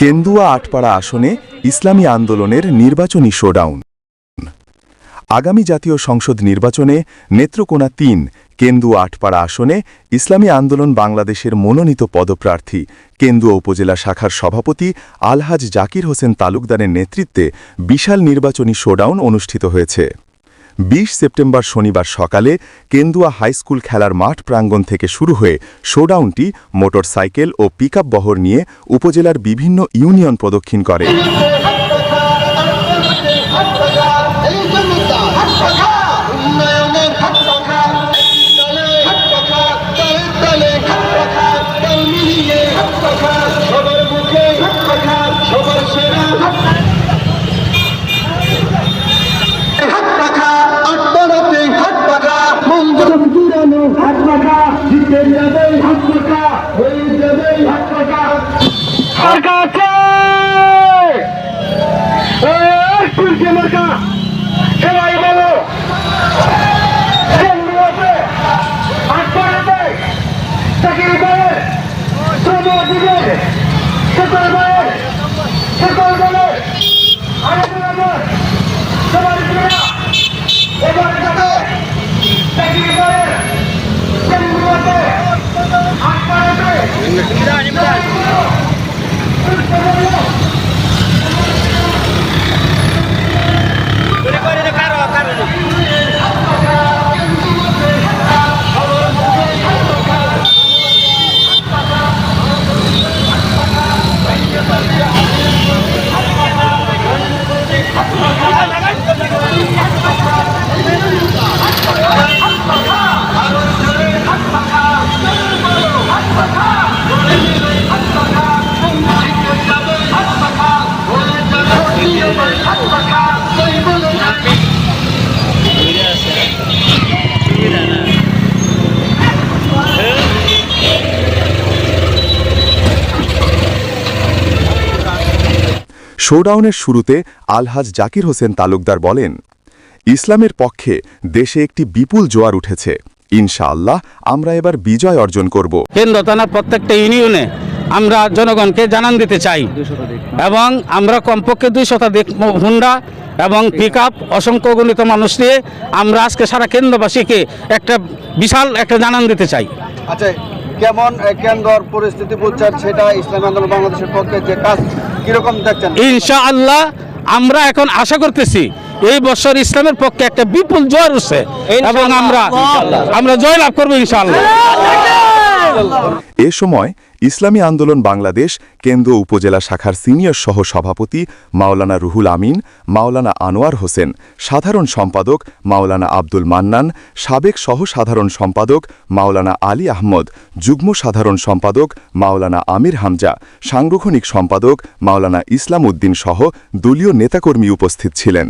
কেন্দুয়া আটপাড়া আসনে ইসলামী আন্দোলনের নির্বাচনী শোডাউন। আগামী জাতীয় সংসদ নির্বাচনে নেত্রকোনা ৩ কেন্দুয়া আটপাড়া আসনে ইসলামী আন্দোলন বাংলাদেশের মনোনীত পদপ্রার্থী কেন্দুয়া উপজেলা শাখার সভাপতি আলহাজ জাকির হোসেন তালুকদারের নেতৃত্বে বিশাল নির্বাচনী শোডাউন অনুষ্ঠিত হয়েছে। ২০ সেপ্টেম্বর শনিবার সকালে কেন্দুয়া হাইস্কুল খেলার মাঠ প্রাঙ্গণ থেকে শুরু হয়ে শোডাউনটি মোটরসাইকেল ও পিকআপ বহর নিয়ে উপজেলার বিভিন্ন ইউনিয়ন প্রদক্ষিণ করে। শোডাউনের শুরুতে আলহাজ জাকির হোসেন তালুকদার বলেন, ইসলামের পক্ষে দেশে একটি বিপুল জোয়ার উঠেছে। ইনশাআল্লাহ আমরা এবার বিজয় অর্জন করব। কেন্দ্র থানার প্রত্যেকটা ইউনিয়নে আমরা জনগণকে জানান দিতে চাই এবং আমরা কমপক্ষে ২০০ হুন্ডা এবং পিকআপ অসংখ্য গণিত মানুষ নিয়ে আমরা আজকে সারা কেন্দ্রবাসীকে একটা বিশাল একটা জানান দিতে চাই। আচ্ছা, কেমন কেন্দ্রের পরিস্থিতি বুঝছেন, সেটা ইসলামী আন্দোলন বাংলাদেশের পক্ষে যে কাজ কিরকম দেখছেন? ইনশাআল্লাহ আমরা এখন আশা করতেছি এই বছর ইসলামের পক্ষে একটা বিপুল জয় উঠছে এবং আমরা জয়লাভ করবো ইনশাআল্লাহ। এ সময় ইসলামী আন্দোলন বাংলাদেশ কেন্দ্রীয় উপজেলা শাখার সিনিয়র সহ সভাপতি মাওলানা রুহুল আমিন, মাওলানা আনোয়ার হোসেন, সাধারণ সম্পাদক মাওলানা আব্দুল মান্নান, সাবেক সহ সাধারণ সম্পাদক মাওলানা আলী আহমদ, যুগ্ম সাধারণ সম্পাদক মাওলানা আমির হামজা, সাংগঠনিক সম্পাদক মাওলানা ইসলাম উদ্দিন সহ দলীয় নেতাকর্মী উপস্থিত ছিলেন।